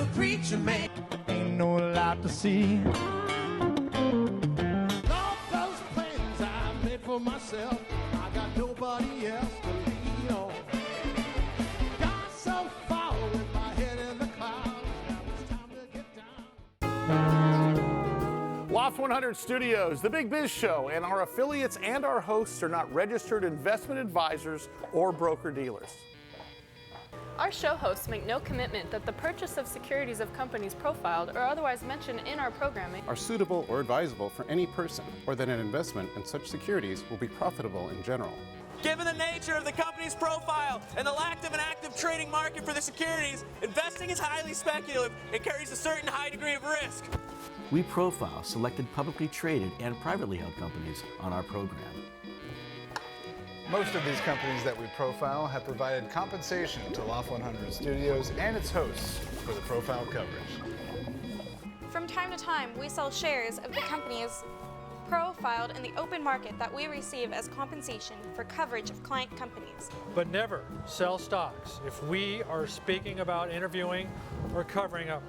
a preacher man. Ain't no lot to see. All those plans I made for myself, I got nobody else to lean on. Got so far with my head in the clouds, now it's time to get down. Loft 100 Studios, The Big Biz Show, and our affiliates and our hosts are not registered investment advisors or broker-dealers. Our show hosts make no commitment that the purchase of securities of companies profiled or otherwise mentioned in our programming are suitable or advisable for any person, or that an investment in such securities will be profitable in general. Given the nature of the company's profile and the lack of an active trading market for the securities, investing is highly speculative and carries a certain high degree of risk. We profile selected publicly traded and privately held companies on our program. Most of these companies that we profile have provided compensation to Loft 100 Studios and its hosts for the profile coverage. From time to time, we sell shares of the companies profiled in the open market that we receive as compensation for coverage of client companies. But never sell stocks if we are speaking about interviewing or covering a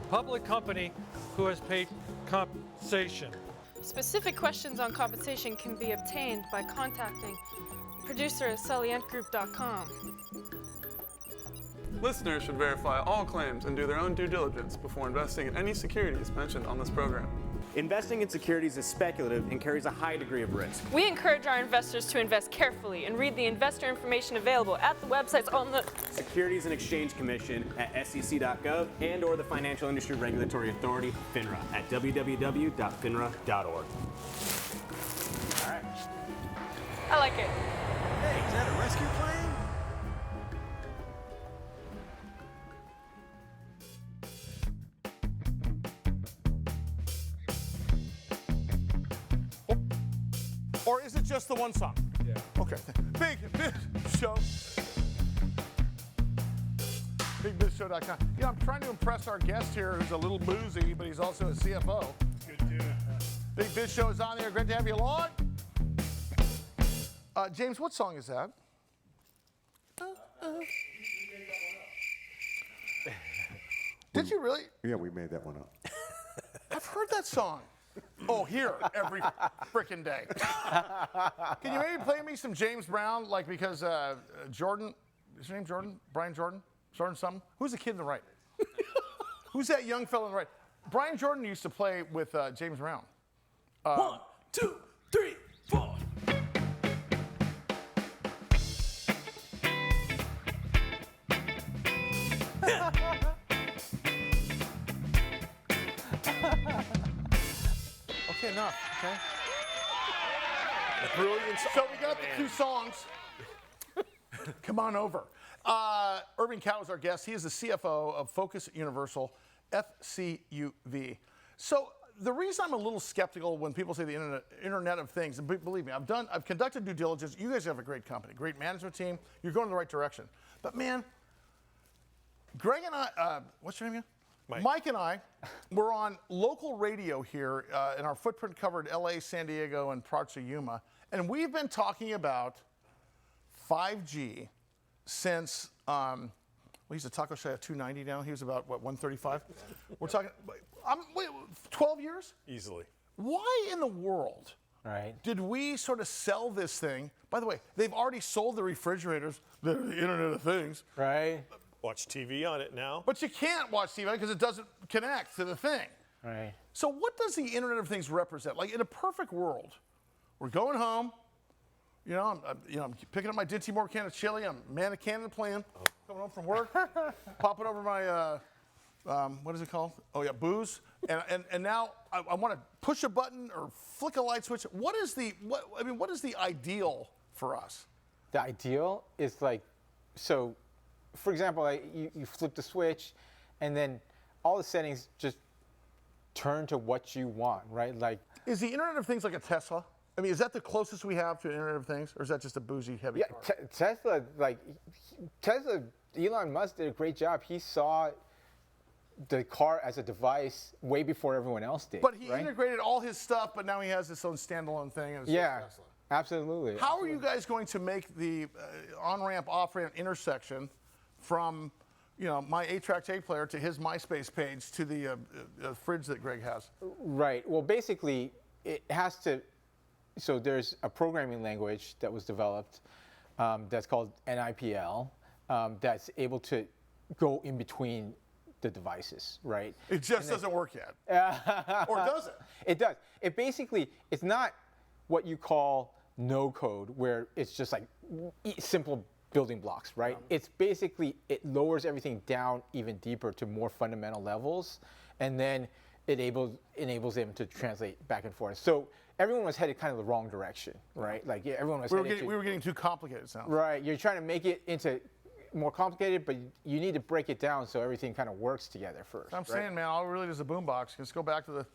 public company who has paid compensation. Specific questions on compensation can be obtained by contacting producer at sullygroup.com. Listeners should verify all claims and do their own due diligence before investing in any securities mentioned on this program. Investing in securities is speculative and carries a high degree of risk. We encourage our investors to invest carefully and read the investor information available at the websites on the Securities and Exchange Commission at sec.gov and or the Financial Industry Regulatory Authority, FINRA, at www.finra.org. All right. I like it. Hey, is that a rescue plane? Or is it just the one song? Yeah. Okay. Big Biz Show. BigBizShow.com. Yeah, I'm trying to impress our guest here who's a little boozy, but he's also a CFO. Good dude. Big Biz Show is on there. Great to have you along. James, what song is that? Did you really? Yeah, we made that one up. I've heard that song. Oh, here, every frickin' day. Can you maybe play me some James Brown, like, because Jordan, is your name Jordan? Brian Jordan? Jordan something? Who's the kid in the right? Who's that young fellow in the right? Brian Jordan used to play with James Brown. 1, 2, 3, 4. Okay, enough, okay? Brilliant. So we got the two songs. Come on over. Irving Kau is our guest. He is the CFO of Focus Universal, FCUV. So the reason I'm a little skeptical when people say the Internet of Things, and believe me, I've conducted due diligence. You guys have a great company, great management team. You're going in the right direction. But man, Greg and I, what's your name again? Mike and I were on local radio here, and our footprint covered LA, San Diego, and parts of Yuma. And we've been talking about 5G since, he's a taco shy of 290 now. He was about, what, 135? We're talking, 12 years? Easily. Why in the world did we sort of sell this thing? By the way, they've already sold the refrigerators, the Internet of Things. Right. Watch TV on it now. But you can't watch TV because it doesn't connect to the thing. Right. So what does the Internet of Things represent? Like in a perfect world, we're going home. You know, I'm picking up my Dinty Moore can of chili. I'm man of Canada playing. Coming home from work, popping over my what is it called? Oh yeah, booze. And now I want to push a button or flick a light switch. What is the ideal for us? The ideal is like, so, for example, like you flip the switch, and then all the settings just turn to what you want, right? Like, is the Internet of Things like a Tesla? I mean, is that the closest we have to Internet of Things, or is that just a boozy, heavy car? Tesla, Elon Musk did a great job. He saw the car as a device way before everyone else did. But he integrated all his stuff, but now he has his own standalone thing. And yeah, absolutely. How are you guys going to make the on-ramp, off-ramp intersection from my 8-track tape player to his MySpace page to the fridge that Greg has. Right. Well, basically, it has to. So there's a programming language that was developed that's called NIPL that's able to go in between the devices, right? It just doesn't work yet. Or does it? It does. It basically, it's not what you call no code, where it's just like simple building blocks, right? It's basically, it lowers everything down even deeper to more fundamental levels, and then it enables them to translate back and forth. So everyone was headed kind of the wrong direction, right? Like everyone was we were getting too complicated, it sounds. Right. You're trying to make it into more complicated, but you need to break it down so everything kind of works together first. I'm saying, man, all we really need is a boombox. Let's go back to the,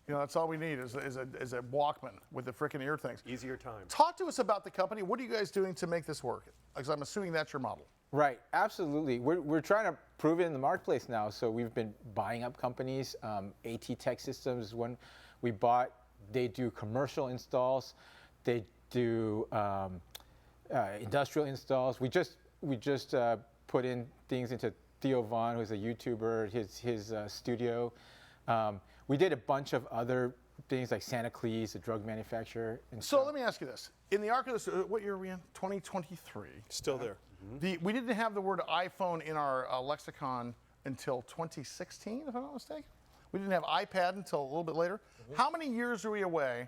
that's all we need is a Walkman with the frickin' ear things. Easier time. Talk to us about the company. What are you guys doing to make this work? Because I'm assuming that's your model. Right, absolutely. We're trying to prove it in the marketplace now. So we've been buying up companies. AT Tech Systems is one we bought. They do commercial installs. They do industrial installs. We just put in things into Theo Vaughn, who's a YouTuber, his studio. We did a bunch of other things like Santa Cleese, a drug manufacturer. And so let me ask you this. In the arc of this, what year are we in? 2023. Still there. We didn't have the word iPhone in our lexicon until 2016, if I'm not mistaken. We didn't have iPad until a little bit later. How many years are we away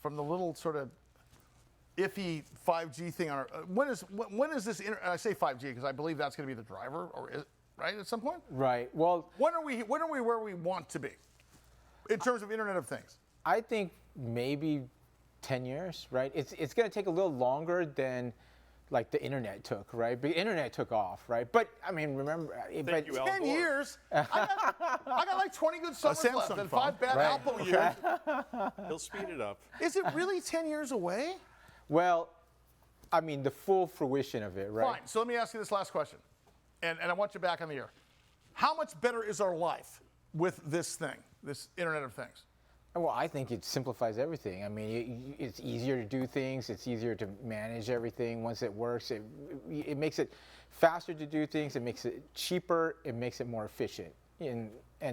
from the little sort of iffy 5G thing on our, when is this, and I say 5G because I believe that's going to be the driver, right, at some point? Right, well. When are we where we want to be in terms of Internet of Things? I think maybe 10 years, right? It's going to take a little longer than like the internet took, right? The internet took off, right? But I mean, remember, 10 years. I got like 20 good summers left and 5 bad Alpo years. He'll speed it up. Is it really 10 years away? Well, I mean, the full fruition of it, right? Fine. So let me ask you this last question, and I want you back on the air. How much better is our life with this thing, this Internet of Things? Well, I think it simplifies everything. I mean, it's easier to do things. It's easier to manage everything. Once it works, it makes it faster to do things. It makes it cheaper. It makes it more efficient. And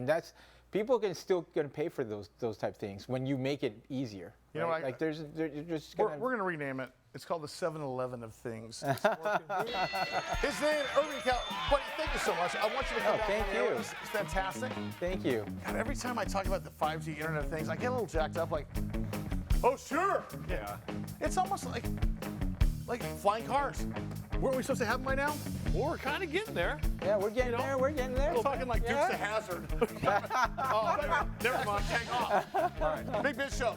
that's, people can still going to pay for those type of things when you make it easier. You know, like we're going to rename it. It's called the 7-Eleven of things. His name, Irving Kau. Buddy, thank you so much. I want you to come down. Thank you. It's fantastic. Thank you. God, every time I talk about the 5G Internet of Things, I get a little jacked up. Like, oh sure. Yeah. It's almost like flying cars. Weren't we supposed to have them by now? Well, we're kind of getting there. Yeah, we're getting there. We're getting there. We're talking like Dukes of Hazzard. Oh, never mind. Hang on. All right. Big Biz Show.